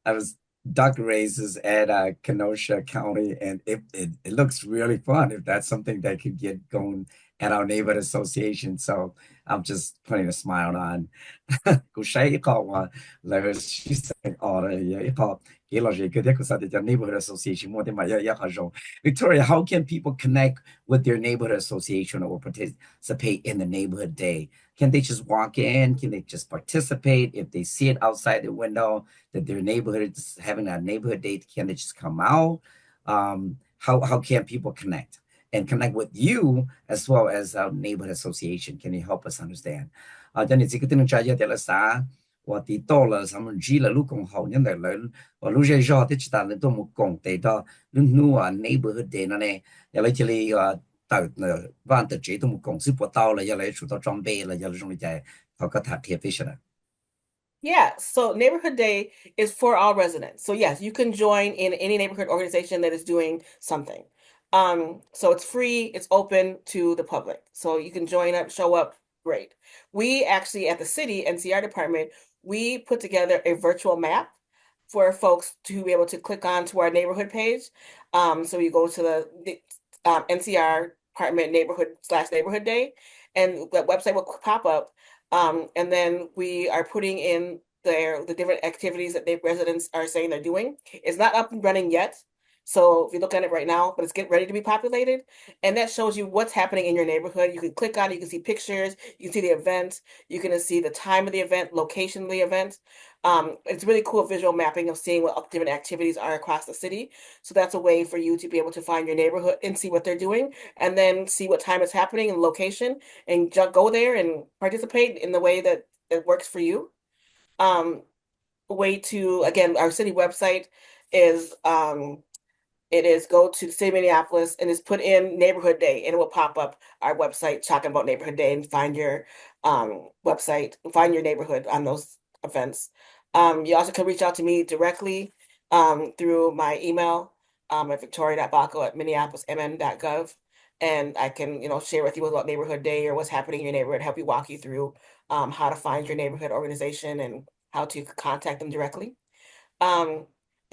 Speaker 2: I was duck races at Kenosha County, and it looks really fun if that's something that could get going at our neighborhood association. So I'm just putting a smile on. She said, neighborhood association. Victoria, how can people connect with their neighborhood association or participate in the neighborhood day? Can they just walk in? Can they just participate? If they see it outside the window that their neighborhood is having a neighborhood day, can they just come out? How can people connect? and connect with you as well as our neighborhood association. Can you help us understand? Cho nên chỉ cái tên trai giờ là xã và tí to là sao mình chỉ là lúc còn hậu nhân đại lớn và lúc giờ thì chỉ là lúc một công tế đó lúc nu neighborhood day này giờ lấy chỉ là tạo van tự chế một công sự bắt đầu là giờ lấy chủ tạo trang bị là giờ lấy trong cái họ có thể thiết phải không?
Speaker 3: Yeah, so Neighborhood Day is for all residents. So yes, you can join in any neighborhood organization that is doing something. So it's free, it's open to the public. So you can join up, show up, great. We actually at the city NCR department, we put together a virtual map for folks to be able to click on to our neighborhood page. So you go to the NCR department neighborhood/neighborhood day, and that website will pop up. And then we are putting in the different activities that the residents are saying they're doing. It's not up and running yet. So if you look at it right now, but it's getting ready to be populated. And that shows you what's happening in your neighborhood. You can click on it, you can see pictures, you can see the event, you can see the time of the event, location of the event. It's really cool visual mapping of seeing what different activities are across the city. So that's a way for you to be able to find your neighborhood and see what they're doing, and then see what time it's happening and location, and go there and participate in the way that it works for you. Way to, again, our city website is it is go to the city of Minneapolis and is put in Neighborhood Day, and it will pop up our website talking about Neighborhood Day and find your website, find your neighborhood on those events. You also can reach out to me directly through my email at victoria.balko@minneapolismn.gov, and I can share with you about Neighborhood Day or what's happening in your neighborhood, help you walk you through how to find your neighborhood organization and how to contact them directly.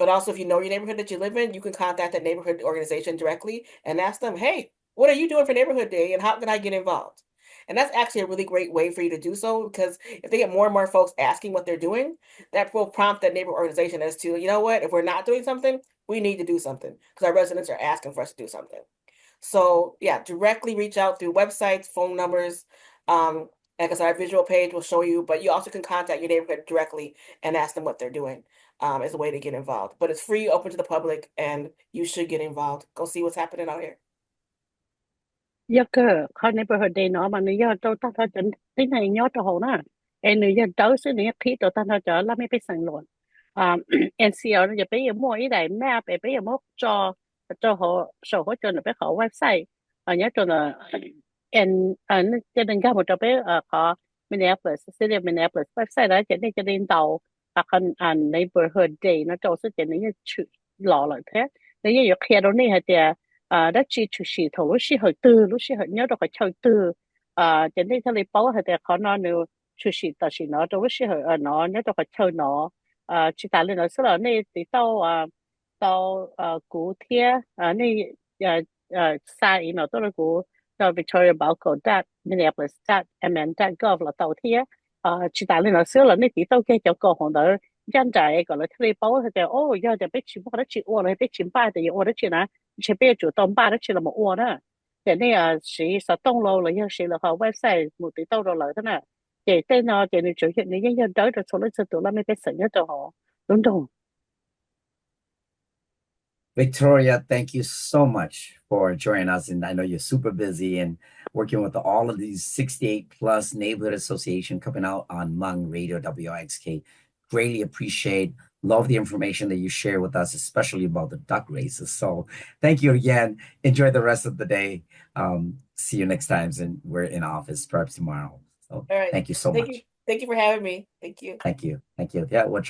Speaker 3: But also, if you know your neighborhood that you live in, you can contact that neighborhood organization directly and ask them, hey, what are you doing for Neighborhood Day and how can I get involved? And that's actually a really great way for you to do so, because if they get more and more folks asking what they're doing, that will prompt that neighborhood organization as to, you know what, if we're not doing something, we need to do something because our residents are asking for us to do something. So yeah, directly reach out through websites, phone numbers. Like I said, our visual page will show you, but you also can contact your neighborhood directly and ask them what they're doing as a way to get involved. But it's free, open to the public, and you should get involved. Go see what's happening out here.
Speaker 4: Giờ cái neighborhood day nó mà nếu tôi ta thấy đến thế này nhớ cho họ nè, em nếu tới xứ này khi tôi ta thấy cho làm mấy cái sản luôn, NCR nó giờ bây giờ mua cái này map, bây giờ mua cho họ số họ cho nó phải họ website, nhớ cho nó cho nên cái một cho bé họ Minneapolis, city of Minneapolis website đó cho nên tàu neighborhood day nó cho sự cho nên như lọ lại thế, nếu như khi đó này hay thì đó chỉ chủ sĩ thầu lúc sĩ hội tư lúc sĩ hội nhớ được phải chơi tư cho nênถ้าเลย包hay thìเขาnói nếu chủ sĩแต่sĩ nó trong lúc sĩ hội nó nhớ được phải chơi nó chỉ tại lên nó sẽ là này thì tao cú thia này sai nó tôi là cú tao Victoria Balko Minneapolis MN.gov là tao thia chỉ tại lên nó sẽ là này thì tao cái chỗ cổ hòn đó dân trái gọi là thayเลย包hay thì giờจะไปชิมพวกนั้นชิมอะไรไปชิมป้ายแต่ยังอะไรชิมนะ前边主动把的去了么我呢？在那是说东路了，要是了哈website 目的到了来的呢，在那在你就你要到的从那这到那没被省了就好，懂懂。
Speaker 2: Victoria, thank you so much for joining us. And I know you're super busy and working with all of these 68 plus neighborhood association coming out on Hmong Radio WXK. Greatly appreciate, love the information that you share with us, especially about the duck races. So thank you again. Enjoy the rest of the day. See you next time. And we're in office perhaps tomorrow. So
Speaker 3: All right.
Speaker 2: Thank you so much.
Speaker 3: Thank you for having me. Thank you.
Speaker 2: Thank you. Thank you. Yeah,我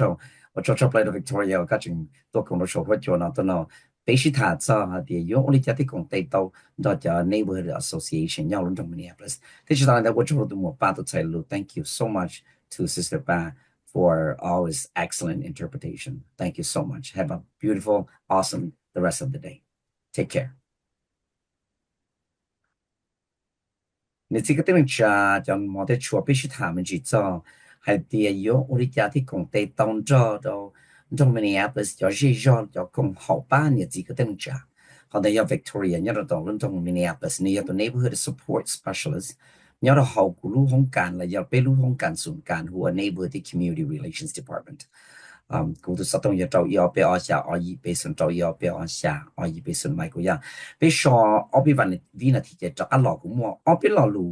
Speaker 2: 做play 到 Victoria 嗰陣都講到說乜咗啦，都咯，俾佢睇咗下啲，如果我哋啲講地道，到就 neighborhood association 要輪到 Minneapolis，啲事當然我做到冇辦到齊路。Thank you so much to Sister Ba for always excellent interpretation. Thank you so much. Have a beautiful, awesome the rest of the day. Take care. 你這個地方就冇得錯，必須他們去做。係啲有我哋家啲工地當咗到Minneapolis 有些咗有工好辦嘅幾個定價，可能有 Victoria 有到Minneapolis 你有到 neighborhood support specialist 有到好古路空間啦，有俾路空間順間或 neighborhood community relations department กูตุสัตว์ยาเจ้าอีอไปอาชาอีไปสนเจ้าอีอไปอาชาอีไปสนไม่กูยาไปชออไปวันวินาทีจะจะหลอกกูมัวอไปหลอกลู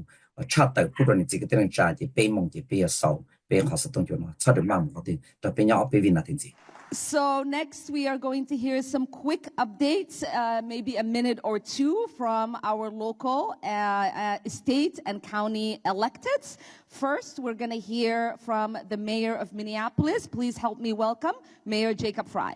Speaker 2: ชาติผู้คนที่ก็ต้องจ่ายจะไปมองจะไปเศร้าไปขอสัตว์อยู่เนาะชาติมั่งเขาที่แต่เป็นยาอไปวินาที
Speaker 5: So next we are going to hear some quick updates, maybe a minute or two from our local state and county electeds. First, we're going to hear from the mayor of Minneapolis. Please help me welcome Mayor Jacob Fry.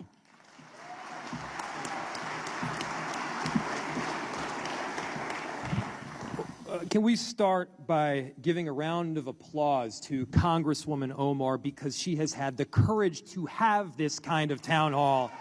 Speaker 1: Can we start by giving a round of applause to Congresswoman Omar because she has had the courage to have this kind of town hall.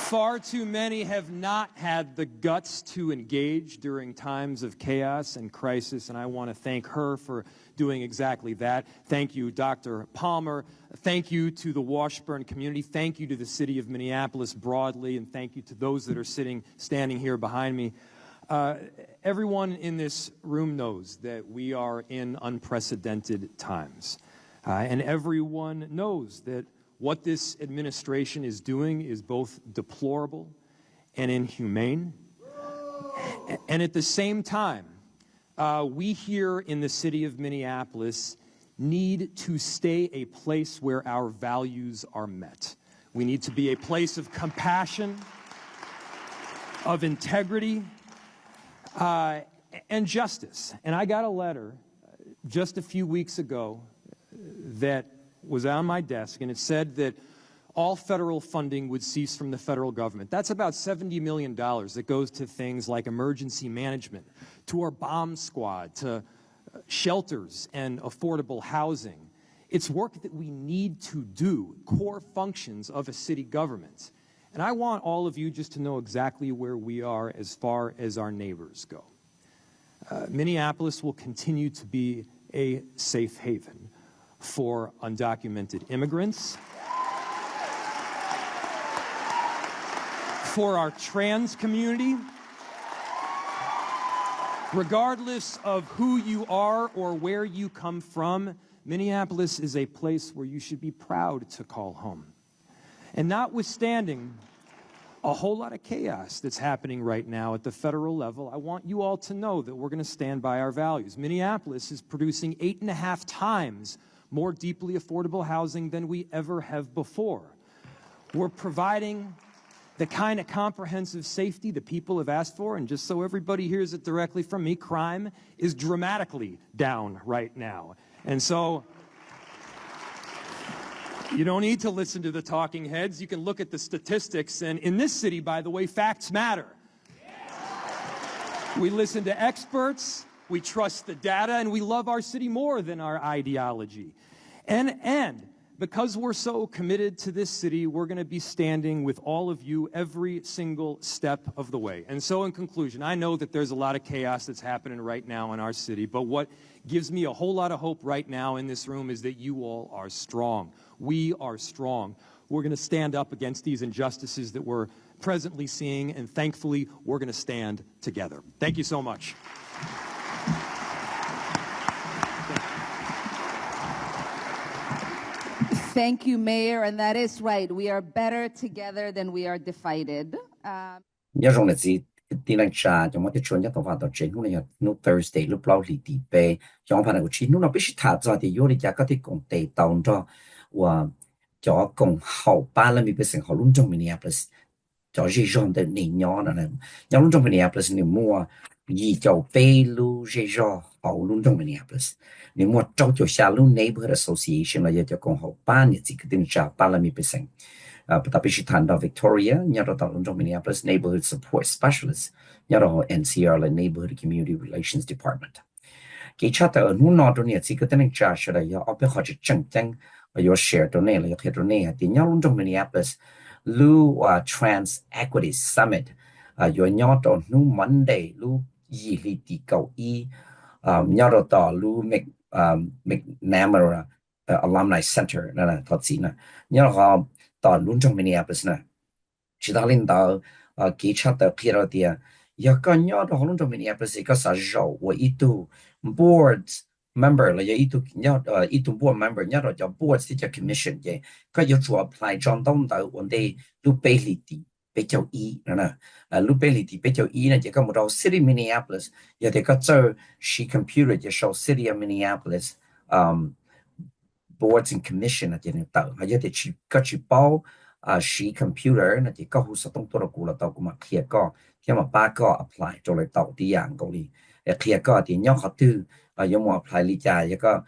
Speaker 1: Far too many have not had the guts to engage during times of chaos and crisis, and I want to thank her for doing exactly that. Thank you, Dr. Palmer. Thank you to the Washburn community. Thank you to the city of Minneapolis broadly, and thank you to those that are standing here behind me. Everyone in this room knows that we are in unprecedented times, and everyone knows that what this administration is doing is both deplorable and inhumane. And at the same time, we here in the city of Minneapolis need to stay a place where our values are met. We need to be a place of compassion, of integrity, and justice. And I got a letter just a few weeks ago that was on my desk, and it said that all federal funding would cease from the federal government. That's about $70 million that goes to things like emergency management, to our bomb squad, to shelters and affordable housing. It's work that we need to do, core functions of a city government. And I want all of you just to know exactly where we are as far as our neighbors go. Minneapolis will continue to be a safe haven for undocumented immigrants, for our trans community. Regardless of who you are or where you come from, Minneapolis is a place where you should be proud to call home. And notwithstanding a whole lot of chaos that's happening right now at the federal level, I want you all to know that we're going to stand by our values. Minneapolis is producing 8.5 times more deeply affordable housing than we ever have before. We're providing the kind of comprehensive safety that people have asked for, and just so everybody hears it directly from me, crime is dramatically down right now. And so you don't need to listen to the talking heads. You can look at the statistics, and in this city, by the way, facts matter. We listen to experts, we trust the data, and we love our city more than our ideology. And because we're so committed to this city, we're going to be standing with all of you every single step of the way. And so in conclusion, I know that there's a lot of chaos that's happening right now in our city, but what gives me a whole lot of hope right now in this room is that you all are strong. We are strong. We're going to stand up against these injustices that we're presently seeing, and thankfully, we're going to stand together. Thank you so much.
Speaker 5: Thank you, Mayor, and that is right. We are better together than we are divided.
Speaker 2: Nhớ rằng là gì tin anh cha trong một cái chuyện nhất là vào trên lúc này lúc Thursday lúc lâu thì đi về trong phần này của chị lúc nào biết thả ra thì vô đi giá có thể cùng tệ tàu cho và cho cùng hậu 30% họ luôn trong Minneapolis cho gì rằng để nền nhỏ là nhau luôn trong Minneapolis nếu mua gì cho về lu gì rằng họ luôn trong Minneapolis nếu mua trong chỗ xa luôn neighborhood association là cho cùng hậu 3 như chỉ cái tin trả 30%. Tapi si tanda Victoria, nyaro ta lunjong Minneapolis Neighborhood Support Specialist, nyaro NCR la Neighborhood Community Relations Department. Cái chat ở nút nọ đó nè, chỉ có tên trả sẽ là do ở họ chỉ chân chân và do share đó nè là do thế đó nè, thì nhau lunjong Minneapolis, lu Trans Equity Summit, do nhau đó nút Monday, lu gì li ti cầu y, nhau đó lu McNamara Alumni Center, nè là thật gì nè, nhau họตอนรุ่นtrong Minneapolis นะชิดาลินดาวกี่ชาติเพียรเดีย giờ có nhớ đó lúc trong Minneapolis có xã rầu và ít tu boards member là giờ ít tu nhớ ít tu board member nhớ rồi cho boards thì cho commission vậy có giờ chủ apply trong đông tới vấn đề lúc bê lì tì bê châu ý nè lúc bê lì tì bê châu ý này chỉ có một đầu city Minneapolis giờ thì có chơi she computer cho show city of Minneapolis boards and commission là chỉ nên tạo hay giờ thì chỉ có chỉ bao she computer là chỉ có hồ sơ thông tin của là tàu của mặt kia có khi mà ba có apply cho lại tàu đi dạng cầu đi kia có thì nhau họ tư giống mà apply lý giải có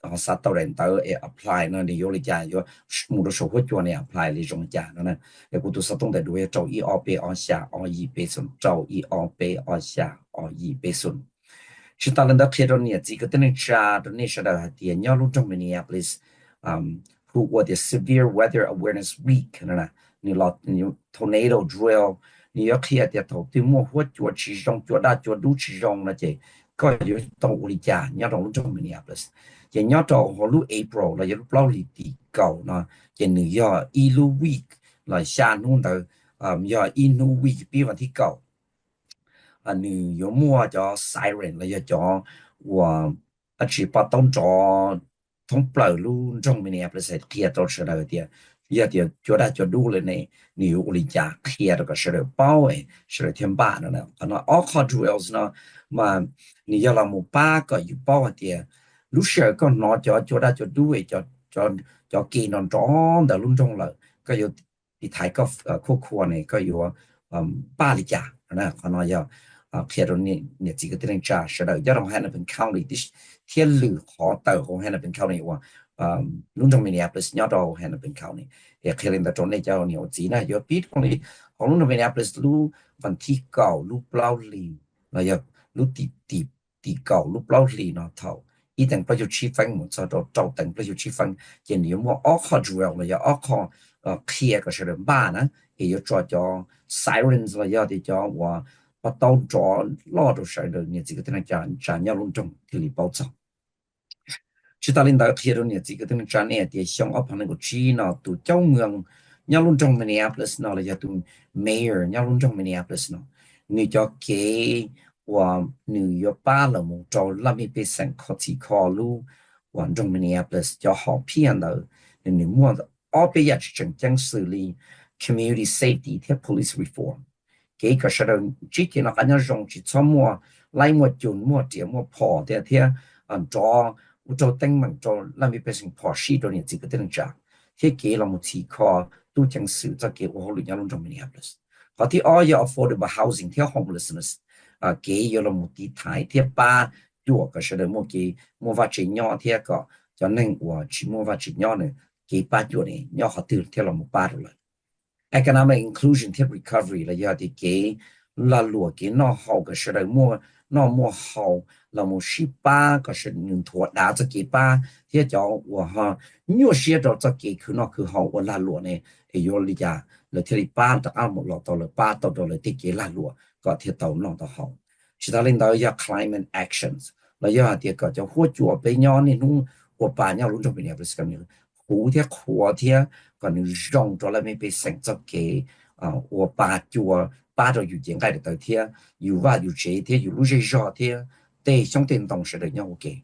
Speaker 2: họ sát tàu đến tới apply nó đi vô lý giải vô một số hội cho này apply lý trong giải nó nè cái cụ thể sát thông đến đuôi trâu y ở bên ở xa ở y bên xuân trâu y ở bên ở xa ở y bên xuân chỉ ta lần đó khi đóเนี่ย几个等人查的那时候的鸟笼中 Minneapolis who was the severe weather awareness week 那你老你 tornado drill 你要看的头对么或做其中做大做都其中那这个有到屋里家鸟笼中 Minneapolis 也鸟到好路 April 了也路老里地高呢也你要一路 week 来下弄的要一路 week 比问题高你有么叫 siren 了，要叫我去把东找从不路中面呢，不是贴到是那个的，也得觉得就路了呢，你有屋里家贴那个是的包诶，是的天把的呢，可能 all drills 呢，嘛你要那么八个有包的，路是个拿叫觉得就路诶，叫技能装的路中了，个有die台个库呢，个有巴里家，那可能要。khi đó nè chỉ có tiếng trả sẽ đợi do đồng Hennepin County thì thiên lử họ tàu của Hennepin County và luôn trong Minneapolis nhớ đâu Hennepin County thì khi lên trong này cho nhiều gì này do biết con đi họ luôn trong Minneapolis lu vẫn thi cầu lu bao lì là do lu tì cầu lu bao lì nó thầu ít thành bao nhiêu chi phí một số đó trâu thành bao nhiêu chi phí chỉ nếu mà ở kho drill là do ở kho kia cái sự ba nữa thì cho sirens là do thì cho và把刀抓拉到谁的，你这个等于占要隆重体力保障。去到领导贴着你这个等于占呢，的像我旁那个区呢，都叫มือง要隆重 Minneapolis 呢，了也都 mayor 要隆重 Minneapolis 呢，你叫给我你要把了么找那边被省科技考路，往中 Minneapolis 叫好骗的，你莫的，二边也是正经xử理 community safety 贴 police reform。cái cái sự chỉ thì nó anh nhớ dùng chỉ cho mua lấy mua chun mua tiền mua phò thì cho tên mình cho làm việc bên phò xí đồ này chỉ có tên trả thì cái là một chỉ có tu chân sự cho cái ô lưu nhau trong Minneapolis họ thì all your affordable housing theo homelessness cái là một tí thái thì ba chùa cái sự mua vật chất nhỏ thì có cho nên của chỉ mua vật chất nhỏ này cái ba chùa này nhỏ họ từ theo là một ba rồi economic inclusion 贴 recovery 了要的给拉落给那好个是的么好那么18个是你拖打这给把贴叫我哈你写着这给去那去好我拉落呢也有理解了贴里把的阿姆落到了把到了的给拉落个贴到弄得好其他领导要 climate actions 了要的个叫或者被鸟呢弄我把鸟弄成被鸟不是咁样湖贴火贴còn rong cho lại bị sinh cho cái và ba choอยู่ยังไง的到天有话有谁天有路谁绕天对相对东西的要 OK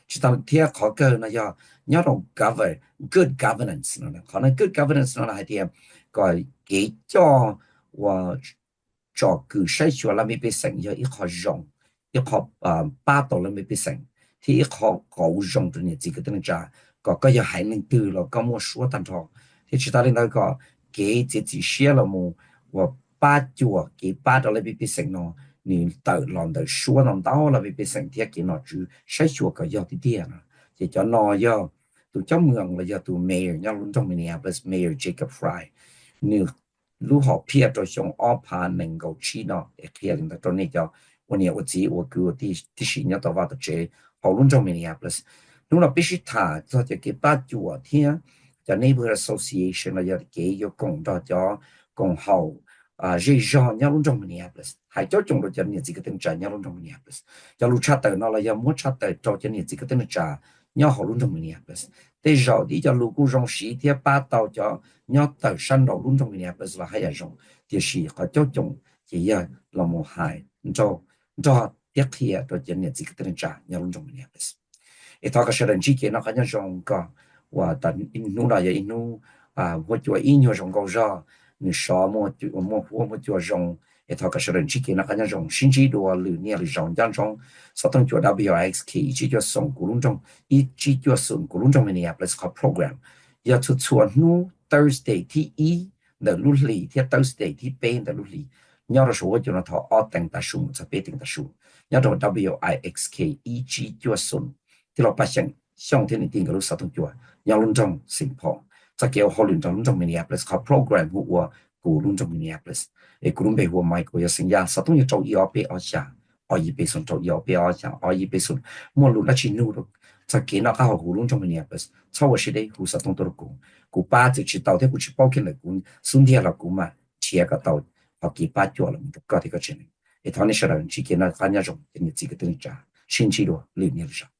Speaker 2: 知道天考个那要懂 good governance 呢可能 good governance 呢还点个给叫我找个谁说了没被生要一考rong一考ba到了没被生ที่一考搞rong的呢这个等着ก็要还能对了ก็莫说但是ที่ชิตาลินได้ก็เก๋จะจีเชียละมูว่าป้าจัวเก๋ป้าตัวเลยไปสิ่งนอนี่ต่อลองแต่ชัวน้องเต้าเราไปสิ่งที่เก๋นอจูใช้ชัวก็ยอดที่เดียนะจะจะนอยอตัวเจ้าเมืองเลยยอตัวเมย์ยอรุ่นตรงมินนิอาโพลิสเมย์เจคอบฟรายนี่รู้หอบเพียตัวชงอ้อพาหนึ่งกูชีนอเขียนแต่ตอนนี้จะวันนี้我คือที่สิ่งนี้ตัวว่าตัวเจ好รุ่นตรงมินนิอาโพลิสนู่นเราไปชิตาตัวจะเก๋ป้าจัวที่จะ neighborhood association 了要给有共到叫共好日常要弄中 Minneapolis 还叫中了叫你这个等站要弄中 Minneapolis 叫路差到那了要摸差到找叫你这个等站要好弄中 Minneapolis 对绕的叫路过用时天八到叫要到山道弄中 Minneapolis 了还要用就是还叫中 chỉ là một hai cho tiếc thì tôi chỉ nhận chỉ cái tên trả nhà luôn trong Minneapolis. Ít thôi cái sự kiện chỉ nó cái nhà trong cái và tận inu là inu một chỗ inu trong câu ra ni sao một chỗ trong ít thôi cái sự kiện chỉ nó cái nhà trong sinh chỉ đồ lưu niệm lưu trong nhà trong sau đó chỗ WXK chỉ cho送古龙中只叫送古龙中 Minneapolis 個 program 要出錯nu Thursday ที่的路里ที่ Thursday ที่เป็น的路里要的时候就那套二等的数才被定的数要的 WIXK 叫送ที่เราไปช่องที่นี่定嘅路實通叫要龍中成ផងจะ叫好龍中 Minneapolis 個 program หัว古龍中 Minneapolis 古龍被หัวไม่個要成日實通要做要被而下而已被送做要被而下而已被送莫路那去努咯จะกินแล้วข้าวหูลุงจงเป็นเนี่ยเปสชาวสิได้หูสัตว์ตัวกูป้าจะชิดเต่าที่กูชิดป้องกันเลยกูสุนทรีละกูมาเชียกับเต่าพอกี่ป้าจ่อแล้วมันก็ที่ก็เช่นไอ้ท่านี้ฉลาดชิกินแล้วข้าเนี่ยจงเป็นสิ่งที่ต้องจ่าชินชีโร่ลืมเนี่ยเลย